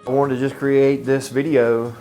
I wanted to just create this video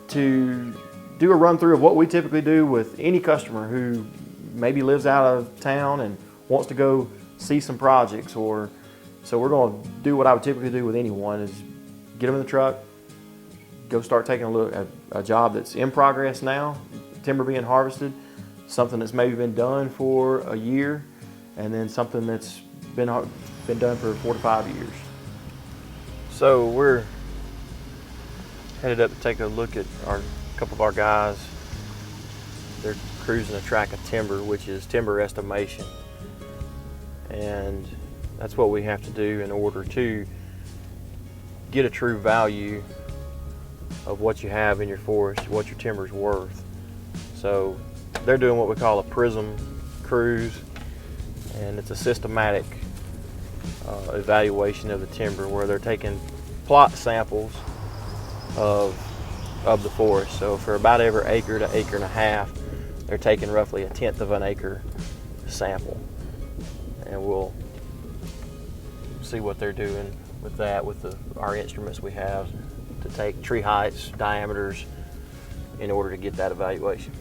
to do a run through of what we typically do with any customer who maybe lives out of town and wants to go see some projects. So we're going to do what I would typically do with anyone, is get them in the truck, go start taking a look at a job that's in progress now, timber being harvested, something that's maybe been done for a year, and then something that's been done for 4 to 5 years. So we're headed up to take a look at a couple of our guys. They're cruising a track of timber, which is timber estimation. And that's what we have to do in order to get a true value of what you have in your forest, what your timber's worth. So they're doing what we call a prism cruise, and it's a systematic evaluation of the timber where they're taking plot samples of the forest. So for about every acre to acre and a half, they're taking roughly 1/10 of an acre sample, and we'll see what they're doing with that with our instruments we have to take tree heights, diameters, in order to get that evaluation.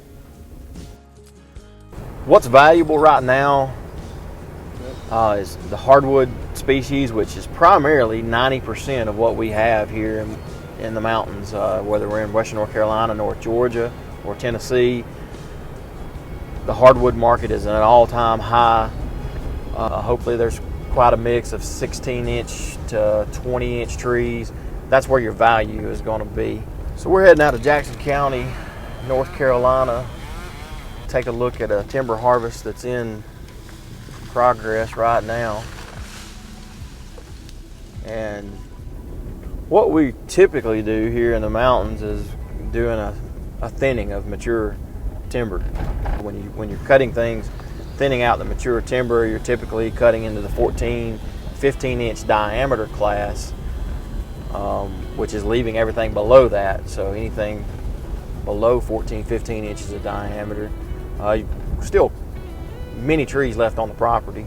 What's valuable right now is the hardwood species, which is primarily 90% of what we have here in the mountains, whether we're in Western North Carolina, North Georgia, or Tennessee. The hardwood market is at an all-time high. Hopefully there's quite a mix of 16-inch to 20-inch trees. That's where your value is going to be. So we're heading out to Jackson County, North Carolina, take a look at a timber harvest that's in progress right now. And what we typically do here in the mountains is doing a thinning of mature timber. When you're cutting things, thinning out the mature timber, you're typically cutting into the 14, 15-inch diameter class, which is leaving everything below that. So anything below 14, 15 inches of diameter, still many trees left on the property.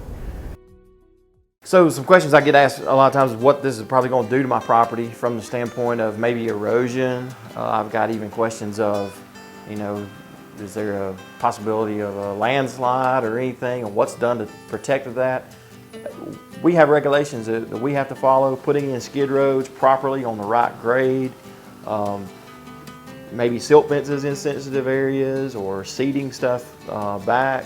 So some questions I get asked a lot of times is what this is probably going to do to my property from the standpoint of maybe erosion. I've got even questions of, is there a possibility of a landslide or anything, and what's done to protect that? We have regulations that we have to follow, putting in skid roads properly on the right grade, maybe silt fences in sensitive areas, or seeding stuff back,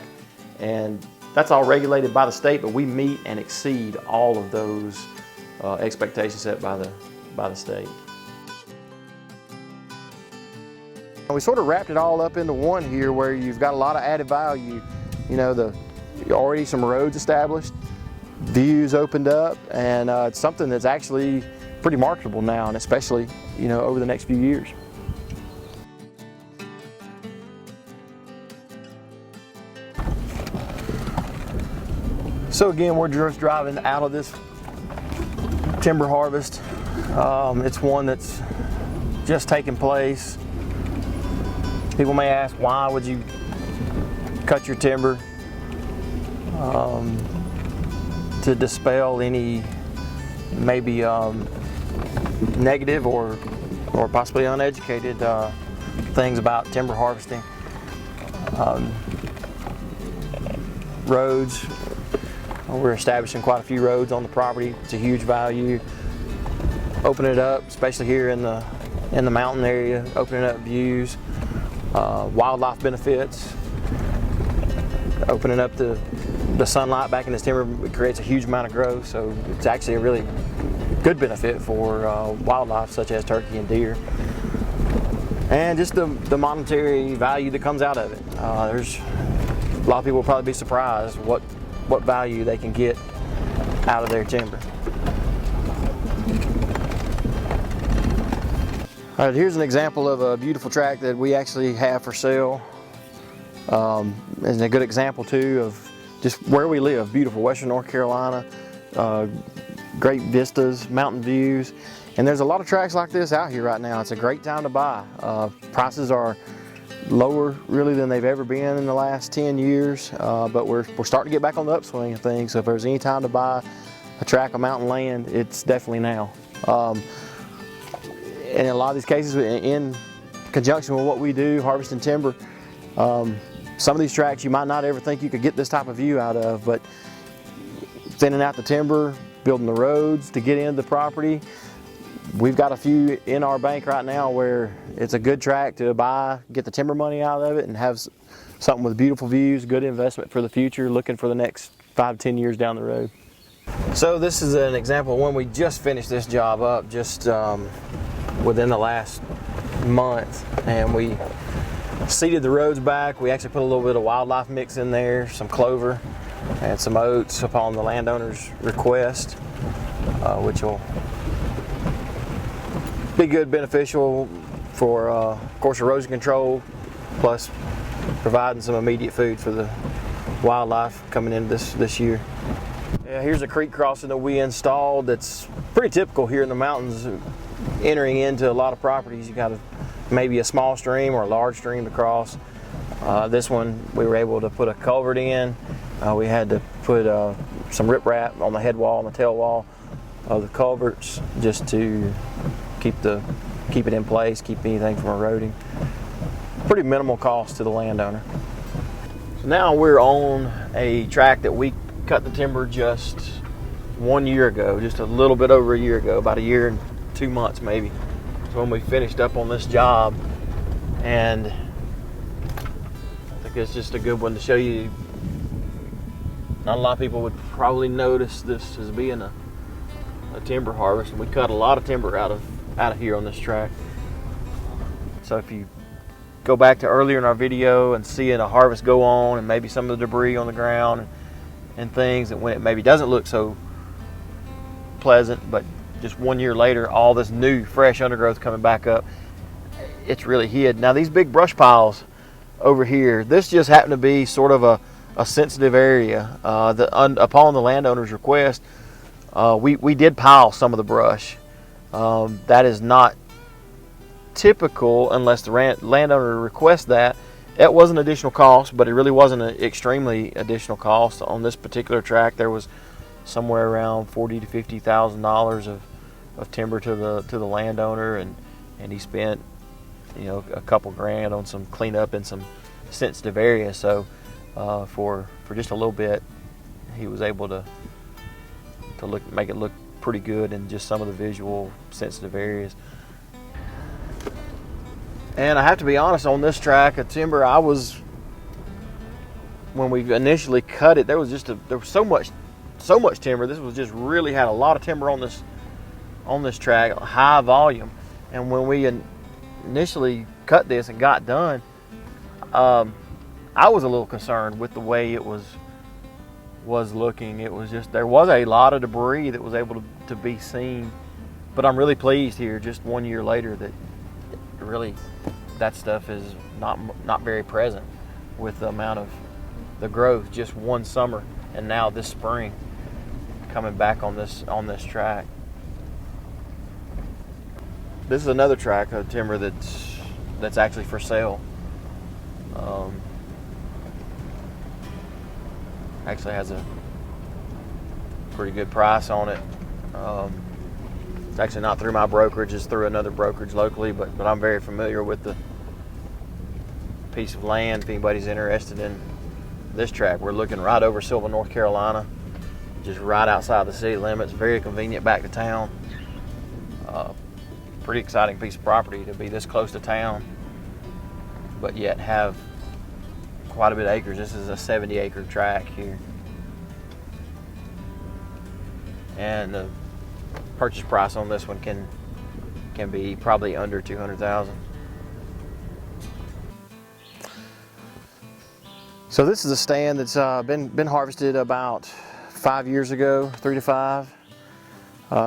and that's all regulated by the state, but we meet and exceed all of those expectations set by the state. We sort of wrapped it all up into one here, where you've got a lot of added value. Already some roads established, views opened up, and it's something that's actually pretty marketable now, and especially over the next few years. So again, we're just driving out of this timber harvest. It's one that's just taken place. People may ask, why would you cut your timber? To dispel any maybe negative or possibly uneducated things about timber harvesting. Roads. We're establishing quite a few roads on the property. It's a huge value. Open it up, especially here in the mountain area, opening up views, wildlife benefits, opening up the sunlight back in this timber creates a huge amount of growth, so it's actually a really good benefit for wildlife such as turkey and deer. And just the monetary value that comes out of it. There's a lot of people will probably be surprised what value they can get out of their timber. All right, here's an example of a beautiful tract that we actually have for sale. And a good example too of just where we live, beautiful Western North Carolina, great vistas, mountain views, and there's a lot of tracts like this out here right now. It's a great time to buy. Prices are lower really than they've ever been in the last 10 years, but we're starting to get back on the upswing of things. So if there's any time to buy a tract of mountain land, it's definitely now. in a lot of these cases, in conjunction with what we do, harvesting timber, some of these tracks you might not ever think you could get this type of view out of, but thinning out the timber, building the roads to get into the property. We've got a few in our bank right now where it's a good track to buy, get the timber money out of it, and have something with beautiful views, good investment for the future, looking for the next 5 to 10 years down the road. So this is an example of when we just finished this job up, just within the last month, and we seeded the roads back. We actually put a little bit of wildlife mix in there, some clover and some oats upon the landowner's request, which will be good, beneficial for, of course, erosion control, plus providing some immediate food for the wildlife coming in this year. Yeah, here's a creek crossing that we installed that's pretty typical here in the mountains. Entering into a lot of properties, you got maybe a small stream or a large stream to cross. This one we were able to put a culvert in. We had to put some riprap on the head wall and the tail wall of the culverts just to keep it in place, keep anything from eroding. Pretty minimal cost to the landowner. So now we're on a tract that we cut the timber just 1 year ago, just a little bit over a year ago, about a year and 2 months maybe. So when we finished up on this job, and I think it's just a good one to show you. Not a lot of people would probably notice this as being a timber harvest, and we cut a lot of timber out of here on this track. So if you go back to earlier in our video and seeing a harvest go on and maybe some of the debris on the ground and things, and when it maybe doesn't look so pleasant, but just 1 year later, all this new fresh undergrowth coming back up, it's really hid. Now these big brush piles over here, this just happened to be sort of a sensitive area. Upon the landowner's request, we did pile some of the brush. That is not typical unless the landowner requests that. It was an additional cost, but it really wasn't an extremely additional cost. On this particular tract, there was somewhere around $40,000 to $50,000 of timber to the landowner, and he spent, you know, a couple grand on some cleanup in some sensitive areas. So for just a little bit, he was able to make it look pretty good in just some of the visual sensitive areas. And I have to be honest, on this tract of timber, when we initially cut it, there was so much timber. This was just really had a lot of timber on this tract, high volume. And when we initially cut this and got done, I was a little concerned with the way it was looking. It was just, there was a lot of debris that was able to be seen. But I'm really pleased here, just 1 year later, that really that stuff is not very present with the amount of the growth just one summer and now this spring coming back on this tract. This is another tract of timber that's actually for sale. Actually has a pretty good price on it. It's actually not through my brokerage, it's through another brokerage locally, but I'm very familiar with the piece of land. If anybody's interested in this tract, we're looking right over Sylva, North Carolina, just right outside the city limits, very convenient back to town. Pretty exciting piece of property to be this close to town, but yet have quite a bit of acres. This is a 70-acre tract here. And the purchase price on this one can be probably under $200,000. So this is a stand that's been harvested about 5 years ago, 3 to 5.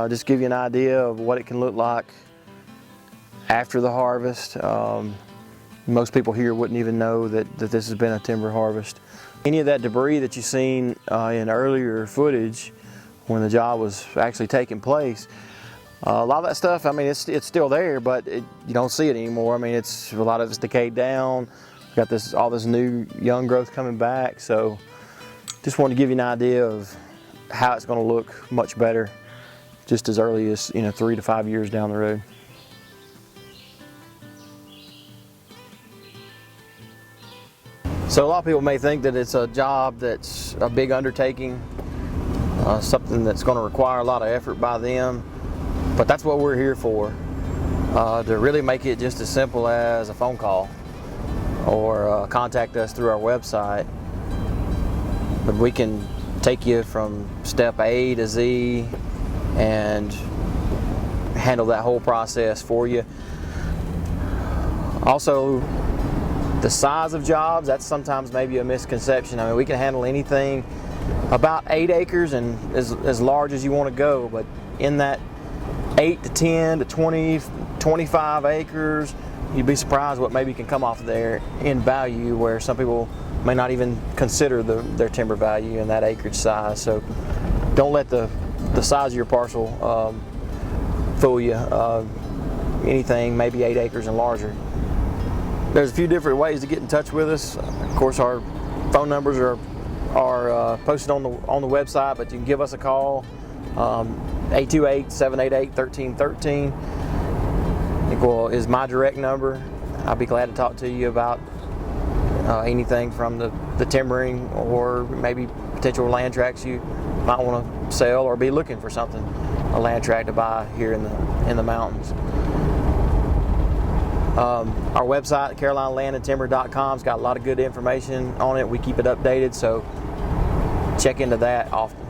Just give you an idea of what it can look like after the harvest. Most people here wouldn't even know that this has been a timber harvest. Any of that debris that you've seen in earlier footage when the job was actually taking place, a lot of that stuff, I mean, it's still there, but you don't see it anymore. I mean, a lot of it's decayed down. We've got all this new young growth coming back. So just wanted to give you an idea of how it's going to look much better just as early as 3 to 5 years down the road. So a lot of people may think that it's a job that's a big undertaking, something that's going to require a lot of effort by them, but that's what we're here for, to really make it just as simple as a phone call or contact us through our website. But we can take you from step A to Z and handle that whole process for you. Also, the size of jobs, that's sometimes maybe a misconception. I mean, we can handle anything about 8 acres and as large as you want to go, but in that 8 to 10 to 20, 25 acres, you'd be surprised what maybe can come off there in value, where some people may not even consider their timber value in that acreage size. So don't let the size of your parcel fool you. Anything maybe 8 acres and larger. There's a few different ways to get in touch with us. Of course, our phone numbers are posted on the website, but you can give us a call, 828-788-1313. Is my direct number. I'll be glad to talk to you about anything from the timbering or maybe potential land tracts you might want to sell or be looking for something, a land tract to buy here in the mountains. Our website, CarolinaLandandTimber.com, has got a lot of good information on it. We keep it updated, so check into that often.